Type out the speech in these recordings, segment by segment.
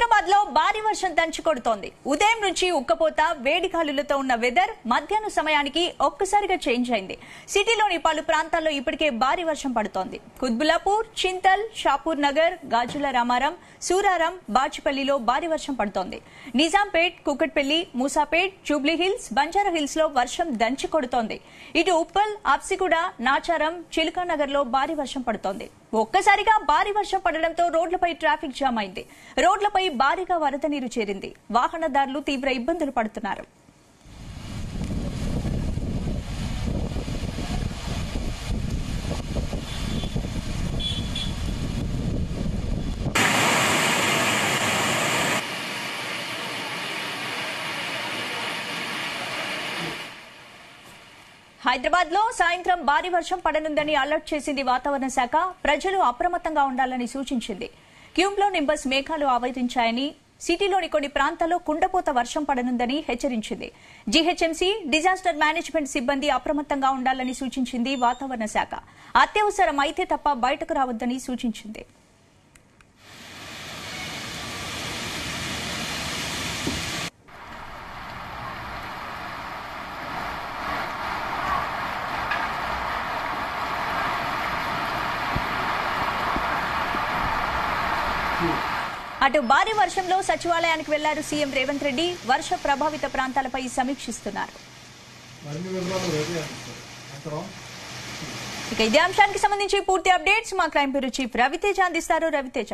హైదరాబాద్ లో భారీ వర్షం దంచి కొడుతోంది. ఉదయం నుంచి ఉక్కపోత వేడిగాలులతో ఉన్న వెదర్ మధ్యాహ్నం సమయానికి ఒక్కసారిగా చేంజ్ అయింది. సిటీలోని పలు ప్రాంతాల్లో ఇప్పటికే భారీ వర్షం పడుతోంది. కుత్బుల్లాపూర్, చింతల్, షాపూర్ నగర్, గాజుల రామారం, సూరారం, బాచిపల్లిలో భారీ వర్షం పడుతోంది. నిజాంపేట్, కుకట్పల్లి, మూసాపేట్, జూబ్లీహిల్స్, బంజారా హిల్స్ లో వర్షం దంచి కొడుతోంది. ఇటు ఉప్పల్, ఆప్సిగూడ, నాచారం, చిలుకానగర్ లో భారీ వర్షం పడుతోంది. ఒక్కసారిగా భారీ వర్షం పడడంతో రోడ్లపై ట్రాఫిక్ జామ్ అయింది. రోడ్లపై భారీగా వరద నీరు చేరింది. వాహనదారులు తీవ్ర ఇబ్బందులు పడుతున్నారు. హైదరాబాద్ లో సాయంత్రం భారీ వర్షం పడనుందని అలర్ట్ చేసింది వాతావరణ శాఖ. ప్రజలు అప్రమత్తంగా ఉండాలని సూచించింది. క్యూమ్లో నింబస్ మేఘాలు ఆవరించాయని, సిటీలోని కొన్ని ప్రాంతాల్లో కుండపోత వర్షం పడనుందని హెచ్చరించింది. జీహెచ్ఎంసీ డిజాస్టర్ మేనేజ్మెంట్ సిబ్బంది అప్రమత్తంగా ఉండాలని సూచించింది వాతావరణ శాఖ. అత్యవసరం అయితే తప్ప బయటకు రావద్దని సూచించింది. అటు భారీ వర్షంలో సచివాలయానికి వెళ్లారు సీఎం రేవంత్ రెడ్డి. వర్ష ప్రభావిత ప్రాంతాలపై సమీక్షిస్తున్నారు. ఇక ఇదే అంశానికి సంబంధించి పూర్తి అప్డేట్స్ మా క్రైమ్ బ్యూరో చీఫ్ రవితేజ అందిస్తారు. రవితేజ.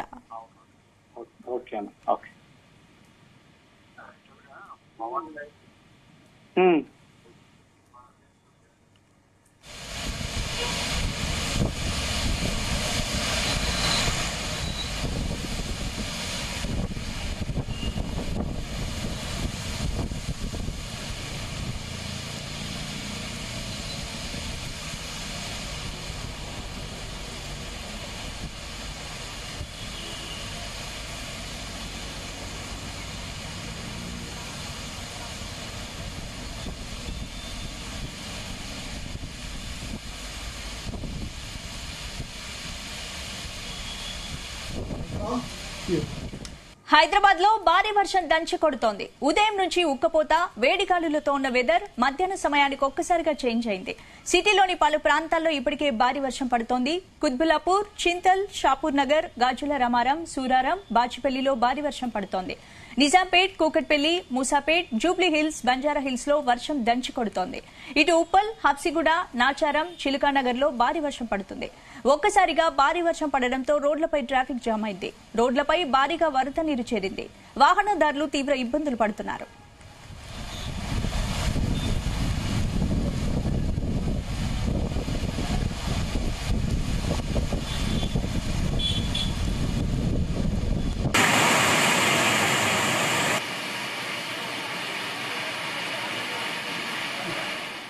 హైదరాబాద్ లో భారీ వర్షం దంచి కొడుతోంది. ఉదయం నుంచి ఉక్కపోత వేడిగాలులతో ఉన్న వెదర్ మధ్యాహ్నం సమయానికి ఒక్కసారిగా చేంజ్ అయింది. సిటీలోని పలు ప్రాంతాల్లో ఇప్పటికే భారీ వర్షం పడుతోంది. కుత్బుల్లాపూర్, చింతల్, షాపూర్ నగర్, గాజుల రామారం, సూరారం, బాచిపల్లిలో భారీ వర్షం పడుతోంది. నిజాంపేట్, కూకట్పల్లి, మూసాపేట్, జూబ్లీహిల్స్, బంజారా హిల్స్ లో వర్షం దంచి కొడుతోంది. ఇటు ఉప్పల్, హబ్సిగూడ, నాచారం, చిలుకానగర్ లో భారీ వర్షం పడుతుంది. ఒక్కసారిగా భారీ వర్షం పడడంతో రోడ్లపై ట్రాఫిక్ జామ్ అయింది. రోడ్లపై భారీగా వరద నీరు చేరింది. వాహనదారులు తీవ్ర ఇబ్బందులు పడుతున్నారు.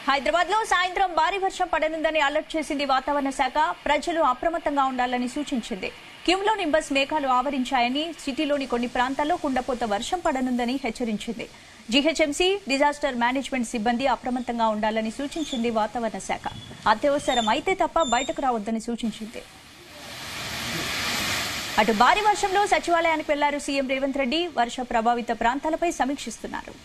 హైదరాబాద్ లో సాయంత్రం భారీ వర్షం పడనుందని అలర్ట్ చేసింది వాతావరణ శాఖ. ప్రజలు అప్రమత్తంగా ఉండాలని సూచించింది. క్యూమ్లో నింబస్ మేఘాలు ఆవరించాయని, సిటీలోని కొన్ని ప్రాంతాల్లో కుండపోత వర్షం పడనుందని హెచ్చరించింది. జీహెచ్ఎంసీ డిజాస్టర్ మేనేజ్మెంట్ సిబ్బంది అప్రమత్తంగా ఉండాలని సూచించింది వాతావరణ శాఖ. అత్యవసరం అయితే తప్ప బయటకు రావద్దని సూచించింది. అటు భారీ వర్షంలో సచివాలయానికి వెళ్లారు సీఎం రేవంత్ రెడ్డి. వర్ష ప్రభావిత ప్రాంతాలపై సమీక్షిస్తున్నారు.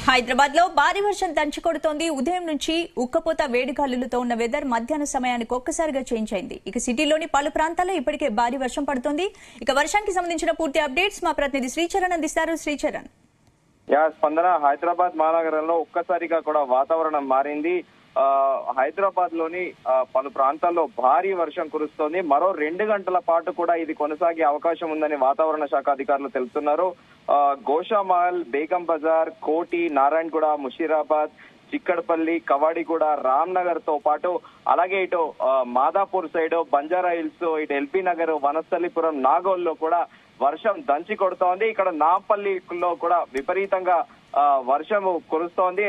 హైదరాబాద్ లో భారీ వర్షం దంచుకొడుతోంది. ఉదయం నుంచి ఉక్కపోత వేడిగాలులతో ఉన్న వెదర్ మధ్యాహ్న సమయానికి ఒక్కసారిగా చేంజ్ అయింది. ఇక సిటీలోని పలు ప్రాంతాల్లో ఇప్పటికే భారీ వర్షం పడుతోంది. ఇక వర్షానికి సంబంధించిన పూర్తి అప్డేట్స్ మా ప్రతినిధి శ్రీచరణ్ అందిస్తారు. శ్రీచరణ్. స్పందన, హైదరాబాద్ మహానగరంలో ఒక్కసారిగా కూడా వాతావరణం మారింది. హైదరాబాద్ లోని పలు ప్రాంతాల్లో భారీ వర్షం కురుస్తోంది. మరో 2 గంటల పాటు కూడా ఇది కొనసాగే అవకాశం ఉందని వాతావరణ శాఖ అధికారులు తెలుపుతున్నారు. గోషామహల్, బేగం బజార్, కోటి, నారాయణగూడ, ముషీరాబాద్, చిక్కడపల్లి, కవాడిగూడ, రామ్నగర్ తో పాటు అలాగే ఇటు మాదాపూర్ సైడ్, బంజారా హిల్స్, ఇటు ఎల్బీ నగర్, వనస్థలిపురం, నాగోల్లో కూడా వర్షం దంచి కొడుతోంది. ఇక్కడ నాంపల్లిలో కూడా విపరీతంగా వర్షం కురుస్తోంది.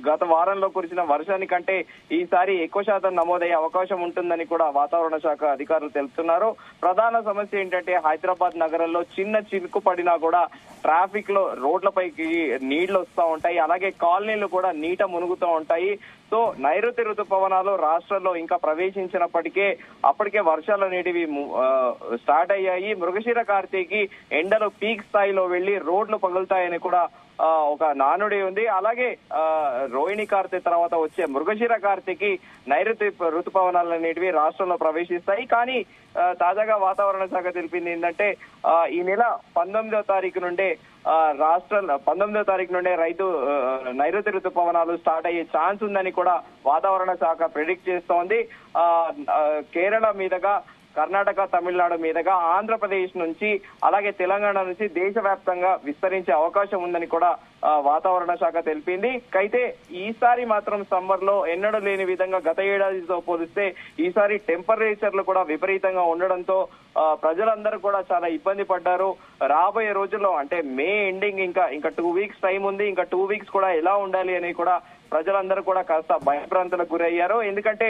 గత వారంలో కురిసిన వర్షానికంటే ఈసారి ఎక్కువ శాతం నమోదయ్యే అవకాశం ఉంటుందని కూడా వాతావరణ శాఖ అధికారులు తెలుపుతున్నారు. ప్రధాన సమస్య ఏంటంటే హైదరాబాద్ నగరంలో చిన్న చినుకు పడినా కూడా ట్రాఫిక్ లో రోడ్లపైకి నీళ్లు వస్తూ ఉంటాయి. అలాగే కాలనీలు కూడా నీట మునుగుతూ ఉంటాయి. సో నైరుతి రుతుపవనాలు రాష్ట్రంలో ఇంకా ప్రవేశించినప్పటికే అప్పటికే వర్షాలు అనేటివి స్టార్ట్ అయ్యాయి. మృగశిర కార్తీకి ఎండలు పీక్ స్థాయిలో వెళ్లి రోడ్లు పగులుతాయని కూడా ఒక నానుడి ఉంది. అలాగే రోహిణి కార్తీ తర్వాత వచ్చే మృగశిర కార్తీకి నైరుతి రుతుపవనాలు అనేటివి రాష్ట్రంలో ప్రవేశిస్తాయి. కానీ తాజాగా వాతావరణ శాఖ తెలిపింది ఏంటంటే ఈ నెల 19వ తారీఖు నుండే 19వ తారీఖు నుండే నైరుతి రుతుపవనాలు స్టార్ట్ అయ్యే ఛాన్స్ ఉందని కూడా వాతావరణ శాఖ ప్రెడిక్ట్ చేస్తోంది. కేరళ మీదుగా, కర్ణాటక, తమిళనాడు మీదుగా ఆంధ్రప్రదేశ్ నుంచి అలాగే తెలంగాణ నుంచి దేశవ్యాప్తంగా విస్తరించే అవకాశం ఉందని కూడా వాతావరణ శాఖ తెలిపింది. అయితే ఈసారి మాత్రం సమ్మర్ లో ఎన్నడూ లేని విధంగా గత ఏడాదితో పోలిస్తే ఈసారి టెంపరేచర్లు కూడా విపరీతంగా ఉండడంతో ప్రజలందరూ కూడా చాలా ఇబ్బంది పడ్డారు. రాబోయే రోజుల్లో అంటే మే ఎండింగ్ ఇంకా 2 వీక్స్ టైం ఉంది. ఇంకా 2 వీక్స్ కూడా ఎలా ఉండాలి అని కూడా ప్రజలందరూ కూడా కాస్త భయభ్రాంతులకు గురయ్యారు. ఎందుకంటే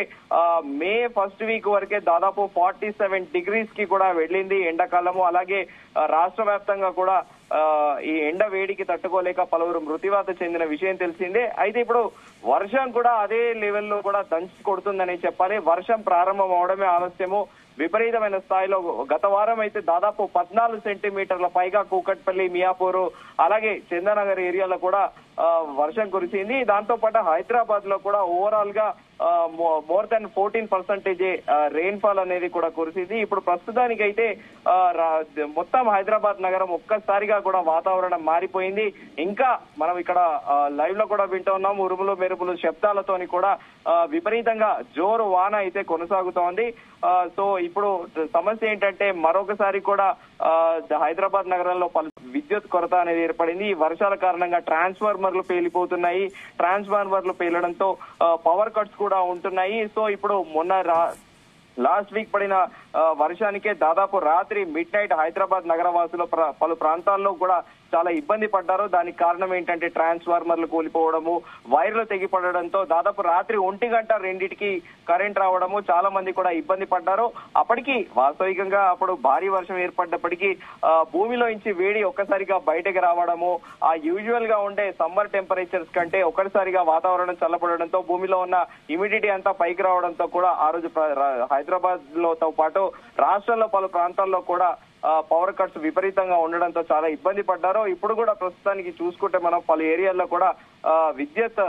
మే ఫస్ట్ వీక్ వరకే దాదాపు 47 డిగ్రీస్ కి కూడా వెళ్ళింది ఎండాకాలము. అలాగే రాష్ట్ర వ్యాప్తంగా కూడా ఈ ఎండ వేడికి తట్టుకోలేక పలువురు మృత్యువాత చెందిన విషయం తెలిసిందే. అయితే ఇప్పుడు వర్షం కూడా అదే లెవెల్లో కూడా దంచి కొడుతుందని చెప్పాలి. వర్షం ప్రారంభం అవడమే ఆలస్యము. విపరీతమైన స్థాయిలో గత వారం అయితే దాదాపు 14 సెంటీమీటర్ల పైగా కూకట్పల్లి, మియాపూర్ అలాగే చందానగర్ ఏరియాలో కూడా వర్షం కురిసింది. దాంతో పాటు హైదరాబాద్ లో కూడా ఓవరాల్ గా మోర్ దాన్ 14% రెయిన్ఫాల్ అనేది కూడా కురిసింది. ఇప్పుడు ప్రస్తుతానికైతే మొత్తం హైదరాబాద్ నగరం ఒక్కసారిగా కూడా వాతావరణం మారిపోయింది. ఇంకా మనం ఇక్కడ లైవ్ లో కూడా వింటూ ఉన్నాం. ఉరుములు మెరుపులు శబ్దాలతోని కూడా విపరీతంగా జోరు వాన అయితే కొనసాగుతోంది. సో ఇప్పుడు సమస్య ఏంటంటే మరొకసారి కూడా హైదరాబాద్ నగరంలో విద్యుత్ కొరత అనేది ఏర్పడింది. ఈ వర్షాల కారణంగా ట్రాన్స్ఫార్మర్లు పేలిపోతున్నాయి. ట్రాన్స్ఫార్మర్లు పేలడంతో పవర్ కట్స్ కూడా ఉంటున్నాయి. సో ఇప్పుడు లాస్ట్ వీక్ పడిన వర్షానికే దాదాపు రాత్రి మిడ్ నైట్ హైదరాబాద్ నగరవాసులు పలు ప్రాంతాల్లో కూడా చాలా ఇబ్బంది పడ్డారు. దానికి కారణం ఏంటంటే ట్రాన్స్ఫార్మర్లు కూలిపోవడము, వైర్లు తెగిపడడంతో దాదాపు రాత్రి 1 గంట 2కి కరెంట్ రావడము, చాలా మంది కూడా ఇబ్బంది పడ్డారు. అప్పటికి వాస్తవికంగా అప్పుడు భారీ వర్షం ఏర్పడ్డప్పటికీ భూమిలో నుంచి వేడి ఒక్కసారిగా బయటకు రావడము, ఆ యూజువల్ గా ఉండే సమ్మర్ టెంపరేచర్స్ కంటే ఒక్కసారిగా వాతావరణం చల్లబడడంతో భూమిలో ఉన్న హ్యూమిడిటీ అంతా పైకి రావడంతో కూడా ఆ రోజు హైదరాబాద్ లోతో పాటు రాష్ట్రంలో పలు ప్రాంతాల్లో కూడా పవర్ కట్స్ విపరీతంగా ఉండడంతో చాలా ఇబ్బంది పడ్డారు. ఇప్పుడు కూడా ప్రస్తుతానికి చూసుకుంటే మనం పలు ఏరియాల్లో కూడా విద్యుత్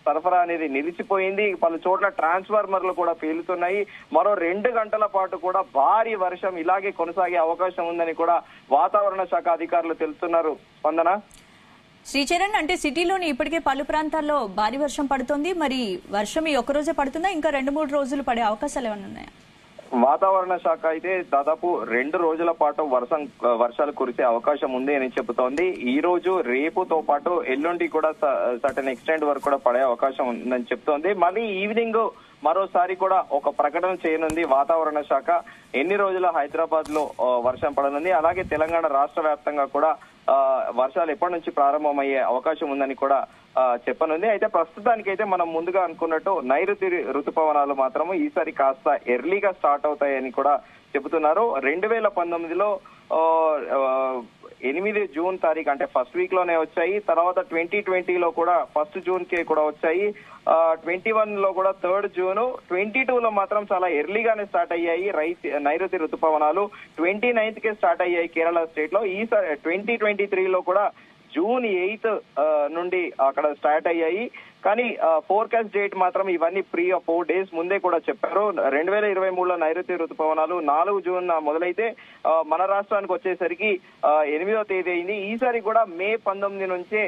సరఫరా అనేది నిలిచిపోయింది. పలు చోట్ల ట్రాన్స్ఫార్మర్లు కూడా పేలుతున్నాయి. మరో 2 గంటల పాటు కూడా భారీ వర్షం ఇలాగే కొనసాగే అవకాశం ఉందని కూడా వాతావరణ శాఖ అధికారులు తెలుపుతున్నారు. స్పందన. శ్రీచరణ్, అంటే సిటీలోని ఇప్పటికే పలు ప్రాంతాల్లో భారీ వర్షం పడుతోంది. మరి వర్షం ఈ ఒక్క రోజే పడుతుందా, ఇంకా 2-3 రోజులు పడే అవకాశాలు ఏమైనా ఉన్నాయా? వాతావరణ శాఖ అయితే దాదాపు 2 రోజుల పాటు వర్షాలు కురిసే అవకాశం ఉంది అని చెబుతోంది. ఈ రోజు, రేపుతో పాటు ఎల్లుండి కూడా సర్టెన్ ఎక్స్టెంట్ వరకు కూడా పడే అవకాశం ఉందని చెప్తోంది. మళ్ళీ ఈవినింగ్ మరోసారి కూడా ఒక ప్రకటన చేయనుంది వాతావరణ శాఖ. ఎన్ని రోజుల హైదరాబాద్ లో వర్షం పడనుంది, అలాగే తెలంగాణ రాష్ట్ర వ్యాప్తంగా కూడా వర్షాలు ఎప్పటి నుంచి ప్రారంభమయ్యే అవకాశం ఉందని కూడా చెప్పనుంది. అయితే ప్రస్తుతానికైతే మనం ముందుగా అనుకున్నట్టు నైరుతి రుతుపవనాలు మాత్రము ఈసారి కాస్త ఎర్లీగా స్టార్ట్ అవుతాయని కూడా చెబుతున్నారు. 2019లో 8 జూన్ తారీఖు అంటే ఫస్ట్ వీక్ లోనే వచ్చాయి. తర్వాత 2020లో కూడా 1 జూన్ కే కూడా వచ్చాయి. 21 లో కూడా 3 జూన్, 22లో మాత్రం చాలా ఎర్లీగానే స్టార్ట్ అయ్యాయి నైరుతి రుతుపవనాలు. 29కే స్టార్ట్ అయ్యాయి కేరళ స్టేట్ లో. ఈసారి 2023లో కూడా June 8th నుండి అక్కడ స్టార్ట్ అయ్యాయి. కానీ ఫోర్కాస్ట్ డేట్ మాత్రం ఇవన్నీ 4 days ముందే కూడా చెప్పారు. 2023లో నైరుతి ఋతుపవనాలు 4 June మొదలైతే మన రాష్ట్రానికి వచ్చేసరికి 8వ తేదీ అయింది. ఈసారి కూడా May 19 నుంచే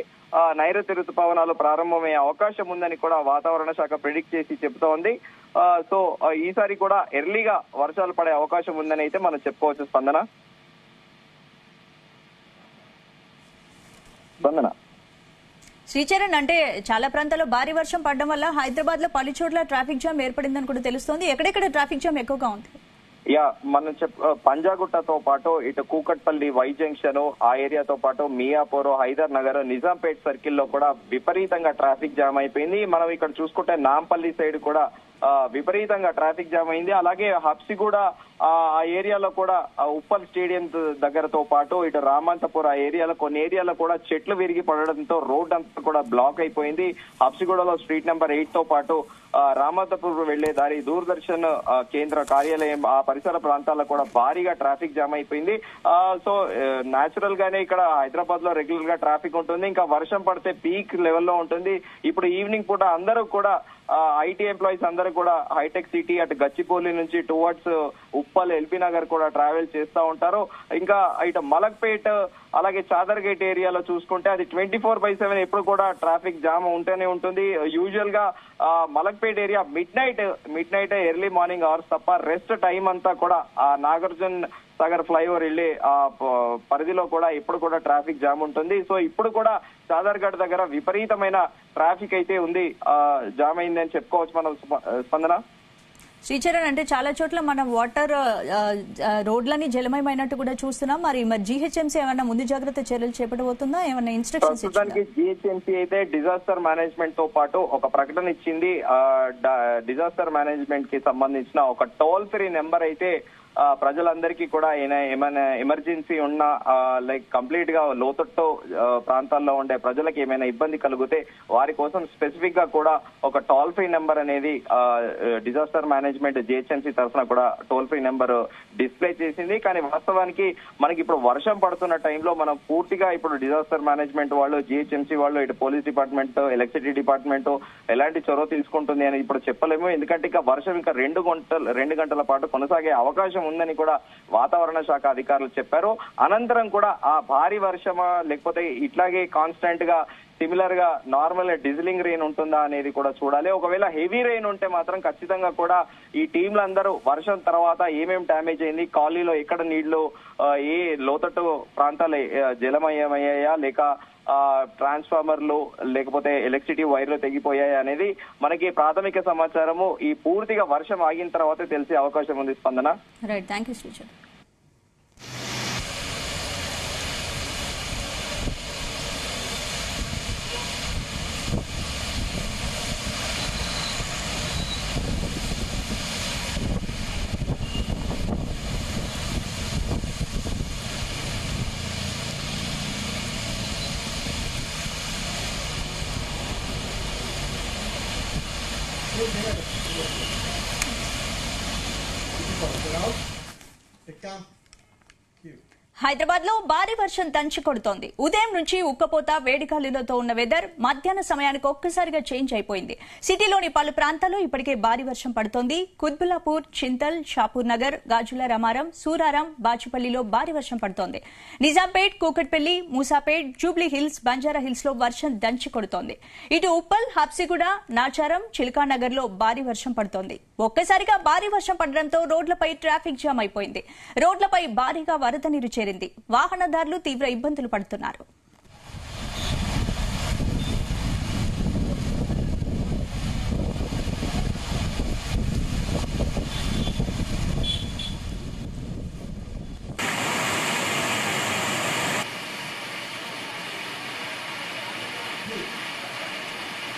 నైరుతి ఋతుపవనాలు ప్రారంభమయ్యే అవకాశం ఉందని కూడా వాతావరణ శాఖ ప్రిడిక్ట్ చేసి చెబుతోంది. సో ఈసారి కూడా ఎర్లీగా వర్షాలు పడే అవకాశం ఉందని అయితే మనం చెప్పుకోవచ్చు. స్పందన శ్రీచరణ్, అంటే చాలా ప్రాంతాల్లో భారీ వర్షం పడడం వల్ల హైదరాబాద్ లో పలు చోట్ల ట్రాఫిక్ జామ్ ఏర్పడిందని కూడా తెలుస్తోంది. ఎక్కడెక్కడ ట్రాఫిక్ జామ్ ఎక్కువగా ఉంది? మనం పంజాగుట్టతో పాటు ఇటు కూకట్పల్లి, వై జంక్షన్ ఆ ఏరియాతో పాటు మియాపూర్, హైదర్ నగర్, నిజాంపేట్ సర్కిల్ లో కూడా విపరీతంగా ట్రాఫిక్ జామ్ అయిపోయింది. మనం ఇక్కడ చూసుకుంటే నాంపల్లి సైడ్ కూడా విపరీతంగా ట్రాఫిక్ జామ్ అయింది. అలాగే హబ్సిగూడ ఆ ఏరియాలో కూడా ఉప్పల్ స్టేడియం దగ్గరతో పాటు ఇటు రామంతపూర్ ఆ ఏరియాలో కొన్ని ఏరియాలో కూడా చెట్లు విరిగి పడడంతో రోడ్ అంతా కూడా బ్లాక్ అయిపోయింది. హబ్సిగూడలో స్ట్రీట్ నెంబర్ 8 తో పాటు రామంతపూర్ వెళ్లే దారి, దూరదర్శన్ కేంద్ర కార్యాలయం ఆ పరిసర ప్రాంతాల్లో కూడా భారీగా ట్రాఫిక్ జామ్ అయిపోయింది. సో నేచురల్ గానే ఇక్కడ హైదరాబాద్ లో రెగ్యులర్ గా ట్రాఫిక్ ఉంటుంది. ఇంకా వర్షం పడితే పీక్ లెవెల్లో ఉంటుంది. ఇప్పుడు ఈవినింగ్ పూట అందరూ కూడా ఐటీ ఎంప్లాయీస్ అందరూ కూడా హైటెక్ సిటీ అటు గచ్చిబౌలి నుంచి టువర్డ్స్ ఉప్పల్, ఎల్బీ నగర్ కూడా ట్రావెల్ చేస్తూ ఉంటారు. ఇంకా ఇటు మలక్పేట్ అలాగే చాదర్ గేట్ ఏరియాలో చూసుకుంటే అది 24/7 ఎప్పుడు కూడా ట్రాఫిక్ జామ్ ఉంటూనే ఉంటుంది. యూజువల్ గా Malakpet area mid night early morning hours తప్ప రెస్ట్ టైం అంతా కూడా ఆ నాగార్జున సాగర్ ఫ్లైఓవర్ వెళ్లి ఆ పరిధిలో కూడా ఇప్పుడు కూడా ట్రాఫిక్ జామ్ ఉంటుంది. సో ఇప్పుడు కూడా చాదర్ఘడ్ దగ్గర విపరీతమైన ట్రాఫిక్ అయితే ఉంది, జామ్ అయిందని చెప్పుకోవచ్చు మనం. స్పందన శ్రీచరణ్, అంటే చాలా చోట్ల మనం వాటర్ రోడ్లని జలమయమైనట్టు కూడా చూస్తున్నాం. మరి జీహెచ్ఎంసీ ఏమైనా ముందు జాగ్రత్త చర్యలు చేపట్టబోతుందా? ఏమైనా ఇన్స్ట్రక్షన్స్? ప్రస్తుతానికి జీహెచ్ఎంసీ అయితే డిజాస్టర్ మేనేజ్మెంట్ తో పాటు ఒక ప్రకటన ఇచ్చింది. డిజాస్టర్ మేనేజ్మెంట్ కి సంబంధించిన ఒక టోల్ ఫ్రీ నెంబర్ అయితే ప్రజలందరికీ కూడా ఏమైనా ఎమర్జెన్సీ ఉన్నా లైక్ కంప్లీట్ గా లోతట్టు ప్రాంతాల్లో ఉండే ప్రజలకు ఏమైనా ఇబ్బంది కలిగితే వారి కోసం స్పెసిఫిక్ గా కూడా ఒక టోల్ ఫ్రీ నెంబర్ అనేది డిజాస్టర్ మేనేజ్మెంట్ జీహెచ్ఎంసీ తరఫున కూడా టోల్ ఫ్రీ నెంబర్ డిస్ప్లే చేసింది. కానీ వాస్తవానికి మనకి ఇప్పుడు వర్షం పడుతున్న టైంలో మనం పూర్తిగా ఇప్పుడు డిజాస్టర్ మేనేజ్మెంట్ వాళ్ళు, జీహెచ్ఎంసీ వాళ్ళు, ఇటు పోలీస్ డిపార్ట్మెంట్, ఎలక్ట్రిసిటీ డిపార్ట్మెంట్ ఎలాంటి చొరవ తీసుకుంటుంది అని ఇప్పుడు చెప్పలేము. ఎందుకంటే ఇంకా వర్షం ఇంకా 2 గంటల పాటు కొనసాగే అవకాశం ఉందని కూడా వాతావరణ శాఖ అధికారులు చెప్పారు. అనంతరం కూడా ఆ భారీ వర్షమా లేకపోతే ఇట్లాగే కాన్స్టెంట్ గా సిమిలర్ గా నార్మల్ డిజిలింగ్ రెయిన్ ఉంటుందా అనేది కూడా చూడాలి. ఒకవేళ హెవీ రెయిన్ ఉంటే మాత్రం ఖచ్చితంగా కూడా ఈ టీంలందరూ వర్షం తర్వాత ఏమేమి డ్యామేజ్ అయింది, కాలనీలో ఎక్కడ నీళ్లు, ఏ లోతట్టు ప్రాంతాలు జలమయమయ్యాయా లేక ట్రాన్స్ఫార్మర్లు లేకపోతే ఎలక్ట్రిసిటీ వైర్లు తెగిపోయాయి అనేది మనకి ప్రాథమిక సమాచారము ఈ పూర్తిగా వర్షం ఆగిన తర్వాతే తెలిసే అవకాశం ఉంది. స్పందన. Right, thank you Sricharan. Hyderabad లో భారీ వర్షం దంచి కొడుతోంది. ఉదయం నుంచి ఉక్కపోత, వేడిగాలులతో ఉన్న వెదర్ మధ్యాహ్న సమయానికి ఒక్కసారిగా చేంజ్ అయిపోయింది. సిటీలోని పలు ప్రాంతాల్లో ఇప్పటికే భారీ వర్షం పడుతోంది. కుత్బుల్లాపూర్, చింతల్, షాపూర్ నగర్, గాజుల రామారం, సూరారం, బాచుపల్లిలో భారీ వర్షం పడుతోంది. Nizampet, Kukatpally, Moosapet, Jubilee hills, Banjara hills లో వర్షం దంచి కొడుతోంది. ఇటు ఉప్పల్, హబ్సిగూడ, నాచారం, చిల్కానగర్ లో భారీ వర్షం పడుతోంది. ఒక్కసారిగా భారీ వర్షం పడడంతో రోడ్లపై ట్రాఫిక్ జామ్ అయిపోయింది. రోడ్లపై భారీగా వరద నీరు చేరింది. వాహనదారులు తీవ్ర ఇబ్బందులు పడుతున్నారు.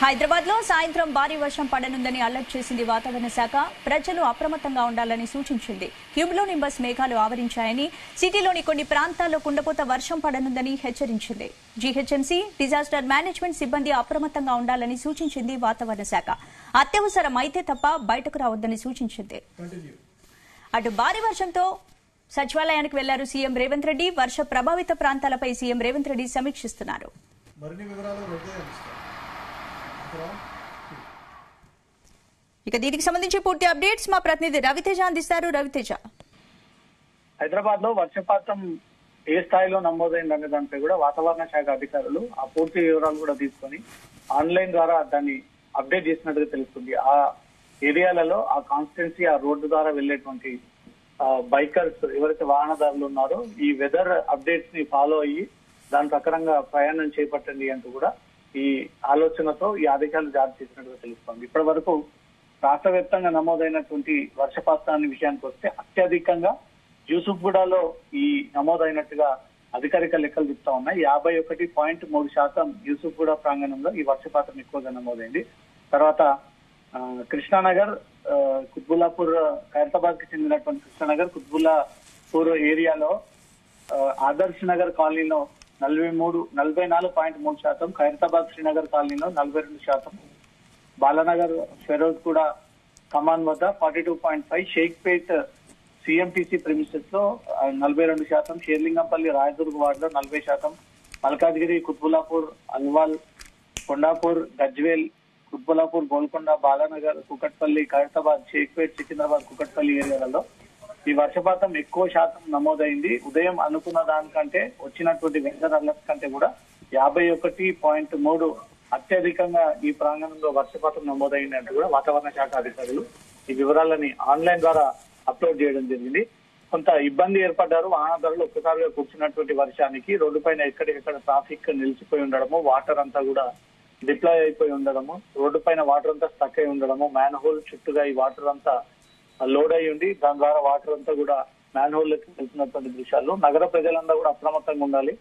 హైదరాబాద్ లో సాయంత్రం భారీ వర్షం పడనుందని అలర్ట్ చేసింది వాతావరణ శాఖ. ప్రజలు అప్రమత్తంగా ఉండాలని సూచించింది. క్యూములోనింబస్ మేఘాలు ఆవరించాయని, సిటీలోని కొన్ని ప్రాంతాల్లో కుండపోత వర్షం పడనుందని హెచ్చరించింది. జీహెచ్ఎంసీ, డిజాస్టర్ మేనేజ్మెంట్ సిబ్బంది అప్రమత్తంగా ఉండాలని సూచించింది వాతావరణ శాఖ. అత్యవసరం అయితే తప్ప బయటకు రావద్దని సూచించింది. అటు భారీ వర్షంతో సచివాలయానికి వెళ్లారు సీఎం రేవంత్ రెడ్డి. వర్ష ప్రభావిత ప్రాంతాలపై సీఎం రేవంత్ రెడ్డి సమీక్షిస్తున్నారు. ఇక దీనికి సంబంధించి పూర్తి అప్డేట్స్ మా ప్రతినిధి రవితేజ అందిస్తారు. రవితేజ, హైదరాబాద్ లో వర్షపాతం ఏ స్థాయిలో నమోదైందనే దానిపై కూడా వాతావరణ శాఖ అధికారులు ఆ పూర్తి వివరాలు కూడా తీసుకొని ఆన్లైన్ ద్వారా దాన్ని అప్డేట్ చేసినట్టుగా తెలుస్తుంది. ఆ ఏరియాలలో ఆ కాన్స్టిట్యున్సీ ఆ రోడ్డు ద్వారా వెళ్లేటువంటి బైకర్స్ ఎవరైతే వాహనదారులు ఉన్నారో ఈ వెదర్ అప్డేట్స్ ని ఫాలో అయ్యి దాని ప్రకారంగా ప్రయాణం చేపట్టండి అంటూ కూడా ఈ ఆలోచనతో ఈ ఆదేశాలు జారీ చేసినట్టుగా తెలుస్తోంది. ఇప్పటి వరకు రాష్ట్ర వ్యాప్తంగా నమోదైనటువంటి వర్షపాతాన్ని విషయానికి వస్తే అత్యధికంగా యూసుఫ్గూడలో ఈ నమోదైనట్టుగా అధికారిక లెక్కలు చెప్తా ఉన్నాయి. 51.3% యూసుఫ్గూడ ప్రాంగణంలో ఈ వర్షపాతం ఎక్కువగా నమోదైంది. తర్వాత కృష్ణానగర్, కుత్బుల్లాపూర్, ఖైరతాబాద్ కి చెందినటువంటి కృష్ణానగర్, కుత్బుల్లాపూర్ ఏరియాలో ఆదర్శ్ నగర్ కాలనీలో 44.3%, ఖైరతాబాద్ శ్రీనగర్ కాలనీలో 42%, బాలానగర్ ఫెరోజ్ కూడా కమాన్ వద్ద 42.5%, షేక్పేట్ సిఎంటీసీ ప్రిమిసెస్ లో 42%, షేర్లింగంపల్లి రాయదుర్గ్ వార్డ్ లో 40%, మల్కాజ్గిరి, కుత్బుల్లాపూర్, అల్వాల్, కొండాపూర్, గజ్వేల్, కుత్బుల్లాపూర్, గోల్కొండ, బాలానగర్, కుకట్పల్లి, ఖైరతాబాద్, షేక్పేట్, సికింద్రాబాద్, కుకట్పల్లి ఏరియాలలో ఈ వర్షపాతం ఎక్కువ శాతం నమోదైంది. ఉదయం అనుకున్న దానికంటే వచ్చినటువంటి వెదర్ అలర్ట్ కంటే కూడా 51.3 అత్యధికంగా ఈ ప్రాంగణంలో వర్షపాతం నమోదైందంటూ కూడా వాతావరణ శాఖ అధికారులు ఈ వివరాలని ఆన్లైన్ ద్వారా అప్లోడ్ చేయడం జరిగింది. కొంత ఇబ్బంది ఏర్పడ్డారు వాహనదారులు. ఒక్కసారిగా కూర్చున్నటువంటి వర్షానికి రోడ్డు పైన ఎక్కడికెక్కడ ట్రాఫిక్ నిలిచిపోయి ఉండడము, వాటర్ అంతా కూడా డిప్లాయ్ అయిపోయి ఉండడము, రోడ్డు పైన వాటర్ అంతా స్టక్ అయి ఉండడము, మ్యాన్ హోల్ చుట్టూగా ఈ వాటర్ అంతా లోడ్ అయి ఉండి దాని ద్వారా వాటర్ అంతా కూడా మ్యాన్ హోల్ లెక్క వెళ్తున్నటువంటి దృశ్యాలు. నగర ప్రజలంతా కూడా అప్రమత్తంగా ఉండాలి.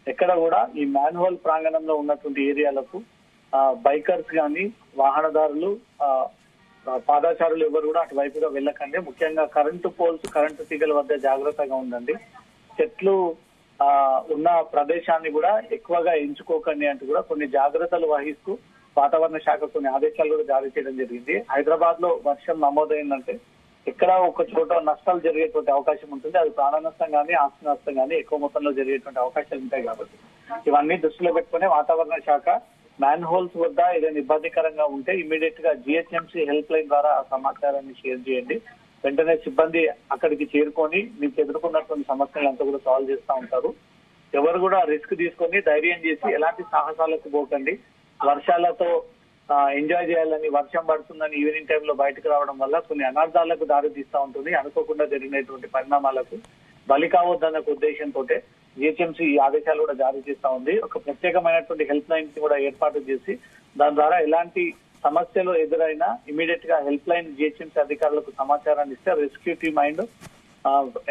ఎక్కడ కూడా ఈ మ్యాన్ హోల్ ప్రాంగణంలో ఉన్నటువంటి ఏరియాలకు బైకర్స్ కానీ వాహనదారులు పాదాచారులు ఎవరు కూడా అటువైపుగా వెళ్ళకండి. ముఖ్యంగా కరెంటు పోల్స్, కరెంటు తీగల వద్ద జాగ్రత్తగా ఉండండి. చెట్లు ఉన్న ప్రదేశాన్ని కూడా ఎక్కువగా ఎంచుకోకండి అంటూ కూడా కొన్ని జాగ్రత్తలు వహిస్తూ వాతావరణ శాఖ కొన్ని ఆదేశాలు కూడా జారీ చేయడం జరిగింది. హైదరాబాద్ లో వర్షం నమోదైందంటే ఎక్కడ ఒక చోట నష్టాలు జరిగేటువంటి అవకాశం ఉంటుంది. అది ప్రాణ నష్టం కానీ ఆస్తి నష్టం కానీ ఎక్కువ మొత్తంలో జరిగేటువంటి అవకాశాలు ఉంటాయి. కాబట్టి ఇవన్నీ దృష్టిలో పెట్టుకుని వాతావరణ శాఖ మ్యాన్ హోల్స్ వద్ద ఏదైనా ఇబ్బందికరంగా ఉంటే ఇమీడియట్ గా జిహెచ్ఎంసీ హెల్ప్ లైన్ ద్వారా ఆ సమాచారాన్ని షేర్ చేయండి. వెంటనే సిబ్బంది అక్కడికి చేరుకొని మీకు ఎదుర్కొన్నటువంటి సమస్యలంతా కూడా సాల్వ్ చేస్తూ ఉంటారు. ఎవరు కూడా రిస్క్ తీసుకొని ధైర్యం చేసి ఎలాంటి సాహసాలకు పోకండి. వర్షాలతో ఎంజాయ్ చేయాలని, వర్షం పడుతుందని ఈవినింగ్ టైంలో బయటకు రావడం వల్ల కొన్ని అనర్థాలకు దారి తీస్తూ ఉంటుంది. అనుకోకుండా జరిగినటువంటి పరిణామాలకు బలి కావద్దన్న ఉద్దేశంతో జిహెచ్ఎంసీ ఈ ఆదేశాలు కూడా జారీ చేస్తా ఉంది. ఒక ప్రత్యేకమైనటువంటి హెల్ప్ లైన్ కూడా ఏర్పాటు చేసి దాని ద్వారా ఎలాంటి సమస్యలు ఎదురైనా ఇమీడియట్ గా హెల్ప్ లైన్ జిహెచ్ఎంసీ అధికారులకు సమాచారాన్ని ఇస్తే రెస్క్యూ టీమ్ అండ్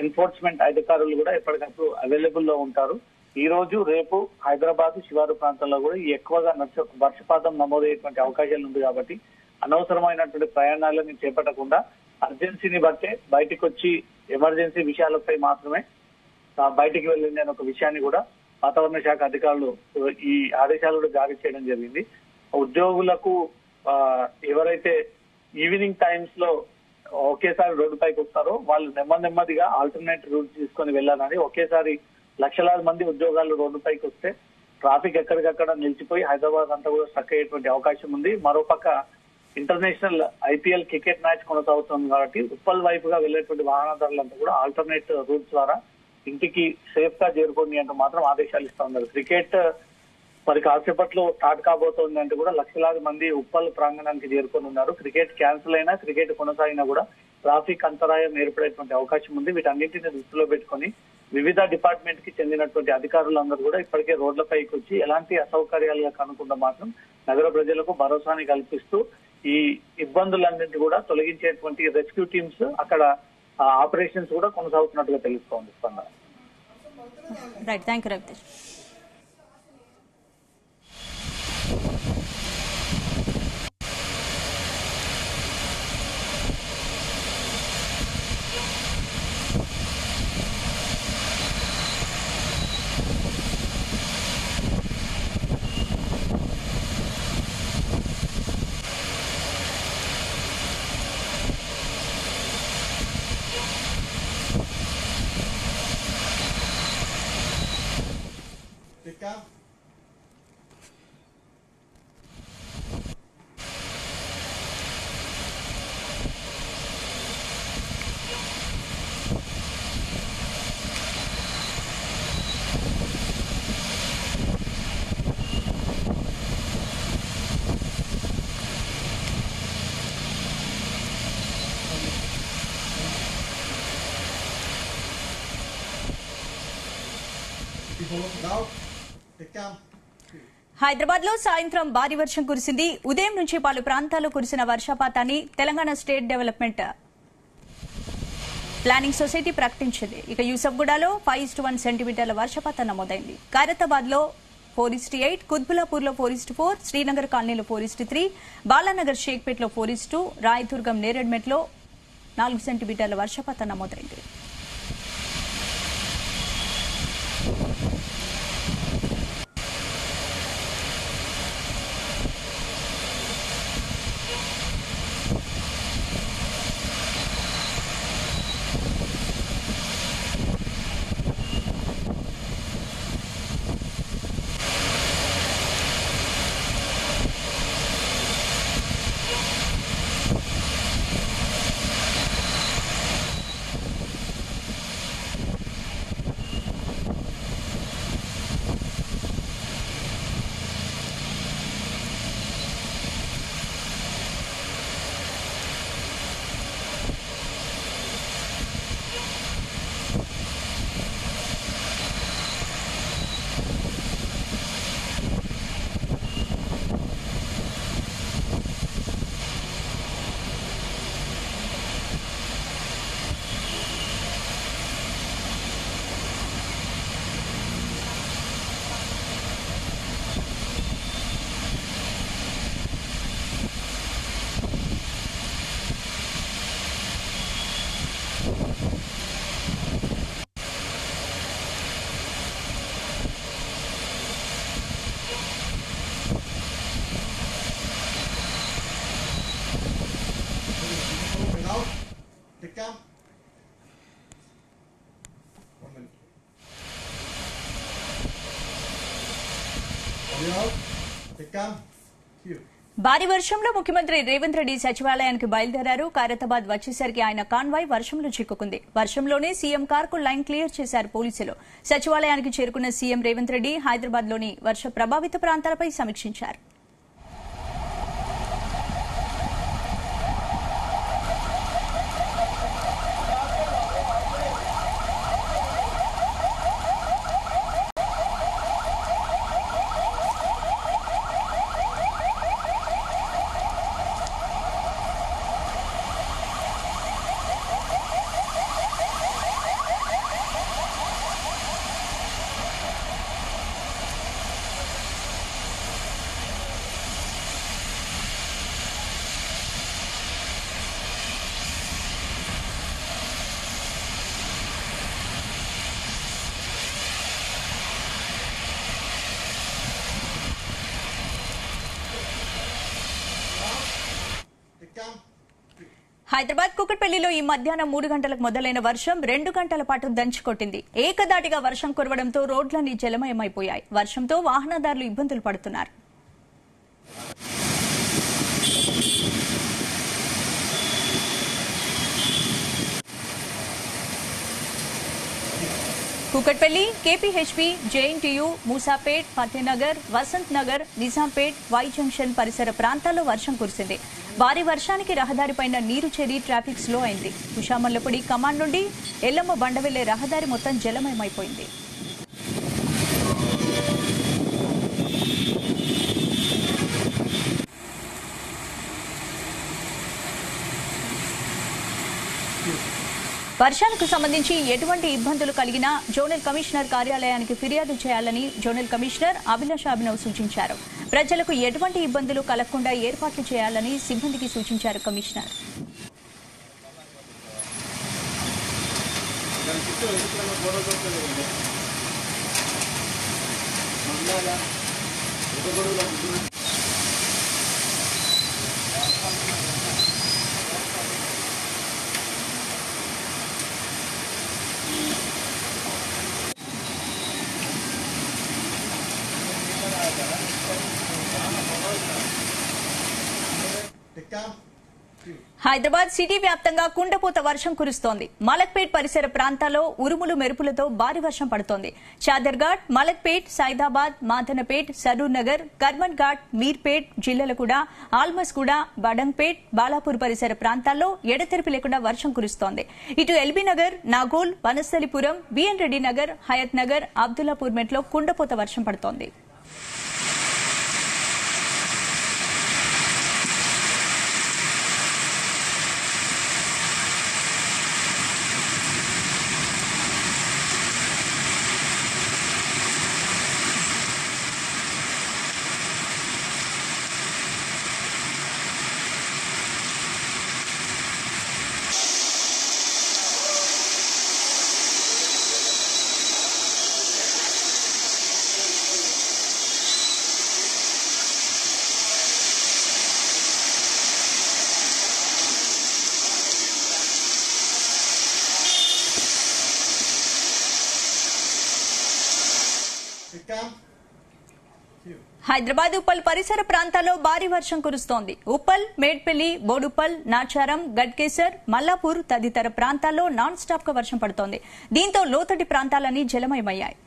ఎన్ఫోర్స్మెంట్ అధికారులు కూడా ఎప్పటికప్పుడు అవైలబుల్ లో ఉంటారు. ఈ రోజు రేపు హైదరాబాద్ శివారు ప్రాంతాల్లో కూడా ఎక్కువగా వర్షపాతం నమోదయ్యేటువంటి అవకాశాలు ఉంది. కాబట్టి అనవసరమైనటువంటి ప్రయాణాలను చేపట్టకుండా అర్జెన్సీని బట్టే బయటకు వచ్చి ఎమర్జెన్సీ విషయాలపై మాత్రమే బయటికి వెళ్ళింది అనే ఒక విషయాన్ని కూడా వాతావరణ శాఖ అధికారులు ఈ ఆదేశాలు కూడా జారీ చేయడం జరిగింది. ఉద్యోగులకు ఎవరైతే ఈవినింగ్ టైమ్స్ లో ఒకేసారి రోడ్డుపైకి వస్తారో వాళ్ళు నెమ్మదిగా ఆల్టర్నేట్ రూట్ తీసుకొని వెళ్ళాలని, ఒకేసారి లక్షలాది మంది ఉద్యోగాలు రోడ్డుపైకి వస్తే ట్రాఫిక్ ఎక్కడికక్కడ నిలిచిపోయి హైదరాబాద్ అంతా కూడా స్టక్ అయ్యేటువంటి అవకాశం ఉంది. మరోపక్క ఇంటర్నేషనల్ ఐపీఎల్ క్రికెట్ మ్యాచ్ కొనసాగుతుంది కాబట్టి ఉప్పల్ వైపుగా వెళ్లేటువంటి వాహనదారులంతా కూడా ఆల్టర్నేట్ రూట్ ద్వారా ఇంటికి సేఫ్ గా చేరుకోండి అంటూ మాత్రం ఆదేశాలు ఇస్తా ఉన్నారు. క్రికెట్ మరి కాసేపట్లో స్టార్ట్ కాబోతోంది అంటే కూడా లక్షలాది మంది ఉప్పల్ ప్రాంగణానికి చేరుకొని ఉన్నారు. క్రికెట్ క్యాన్సిల్ అయినా, క్రికెట్ కొనసాగినా కూడా ట్రాఫిక్ అంతరాయం ఏర్పడేటువంటి అవకాశం ఉంది. వీటన్నింటినీ దృష్టిలో పెట్టుకుని వివిధ డిపార్ట్మెంట్ కి చెందినటువంటి అధికారులందరూ కూడా ఇప్పటికే రోడ్లపైకి వచ్చి ఎలాంటి అసౌకర్యాలుగా కనుకుండా మాత్రం నగర ప్రజలకు భరోసాని కల్పిస్తూ ఈ ఇబ్బందులన్నింటి కూడా తొలగించేటువంటి రెస్క్యూ టీమ్స్ అక్కడ ఆపరేషన్స్ కూడా కొనసాగుతున్నట్టుగా తెలుస్తోంది. Right, thank you Ravitej. Hyderabad లో సాయంత్రం భారీ వర్షం కురిసింది. ఉదయం నుంచి పలు ప్రాంతాల్లో కురిసిన వర్షపాతాన్ని Telangana state development planning society ప్రకటించింది. ఇక యూసఫ్గూడలో 5:1 సెంటీమీటర్ల వర్షపాతం నమోదైంది. ఖైరతాబాద్ లో 4:8, కుత్బులాపూర్ లో 4:4, శ్రీనగర్ కాలనీలో 4:3, బాలానగర్ షేక్పేట్ లో 4:2, రాయదుర్గం నేరెడ్మెట్ లో 4 సెంటీమీటర్ల వర్షపాతం నమోదైంది. భారీ వర్షంలో ముఖ్యమంత్రి రేవంత్ రెడ్డి సచివాలయానికి బయలుదేరారు. ఖైరతాబాద్ వచ్చేసరికి ఆయన కాన్వాయ్ వర్షంలో చిక్కుకుంది. వర్షంలోనే సీఎం కారుకు లైన్ క్లియర్ చేశారు పోలీసులు. సచివాలయానికి చేరుకున్న సీఎం రేవంత్ రెడ్డి హైదరాబాద్ లోని వర్ష ప్రభావిత ప్రాంతాలపై సమీక్షించారు. హైదరాబాద్ కుకట్పల్లిలో ఈ మధ్యాహ్నం 3 గంటలకు మొదలైన వర్షం 2 గంటల పాటు దంచుకొట్టింది. ఏకదాటిగా వర్షం కురవడంతో రోడ్లన్నీ జలమయమైపోయాయి. వర్షంతో వాహనదారులు ఇబ్బందులు పడుతున్నారు. కుకట్పల్లి, కేపీహెచ్పీ, జేఎన్టీయూ, మూసాపేట్, ఫతేనగర్, వసంత్ నగర్, నిజాంపేట్, వై జంక్షన్ పరిసర ప్రాంతాల్లో వర్షం కురిసింది. భారీ వర్షానికి రహదారిపైన నీరు చేరి ట్రాఫిక్ స్లో అయింది. ఉషామల్లపూడి కమాండ్ నుండి ఎల్లమ్మ బండ వెళ్లే రహదారి మొత్తం జలమయమైపోయింది. వర్షానికి సంబంధించి ఎటువంటి ఇబ్బందులు కలిగినా జోనల్ కమిషనర్ కార్యాలయానికి ఫిర్యాదు చేయాలని జోనల్ కమిషనర్ అభిలాష్ అభినవ్ సూచించారు. ప్రజలకు ఎటువంటి ఇబ్బందులు కలగకుండా ఏర్పాట్లు చేయాలని సిబ్బందికి సూచించారు కమిషనర్. హైదరాబాద్ సిటీ వ్యాప్తంగా కుండపోత వర్షం కురుస్తోంది. మలక్పేట్ పరిసర ప్రాంతాల్లో ఉరుములు మెరుపులతో భారీ వర్షం పడుతోంది. చాదర్ఘాట్, మలక్పేట్, సైదాబాద్, మాధనపేట్, సరూర్ నగర్, కర్మన్ ఘాట్, మీర్పేట్, జిల్లలగూడ, ఆల్మస్గూడ, బడంగ్పేట్, బాలాపూర్ పరిసర ప్రాంతాల్లో ఎడతెరిపి లేకుండా వర్షం కురుస్తోంది. ఇటు ఎల్బీ నగర్, నాగోల్, వనస్థలిపురం, బిఎన్ రెడ్డి నగర్, హయత్ నగర్, అబ్దుల్లాపూర్ మెట్లో కుండపోత వర్షం పడుతోంది. హైదరాబాద్ ఉప్పల్ పరిసర ప్రాంతాల్లో భారీ వర్షం కురుస్తోంది. ఉప్పల్, మేడ్పల్లి, బోడుప్పల్, నాచారం, గడ్కేసర్, మల్లాపూర్ తదితర ప్రాంతాల్లో నాన్ స్టాప్ గా వర్షం పడుతోంది. దీంతో లోతటి ప్రాంతాలన్నీ జలమయమయ్యాయి.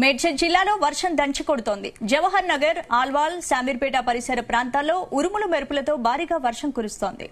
మేడ్చల్ జిల్లాలో వర్షం దంచికొడుతోంది. జవహర్ నగర్, ఆల్వాల్, శామీర్పేట పరిసర ప్రాంతాల్లో ఉరుములు మెరుపులతో భారీగా వర్షం కురుస్తోంది.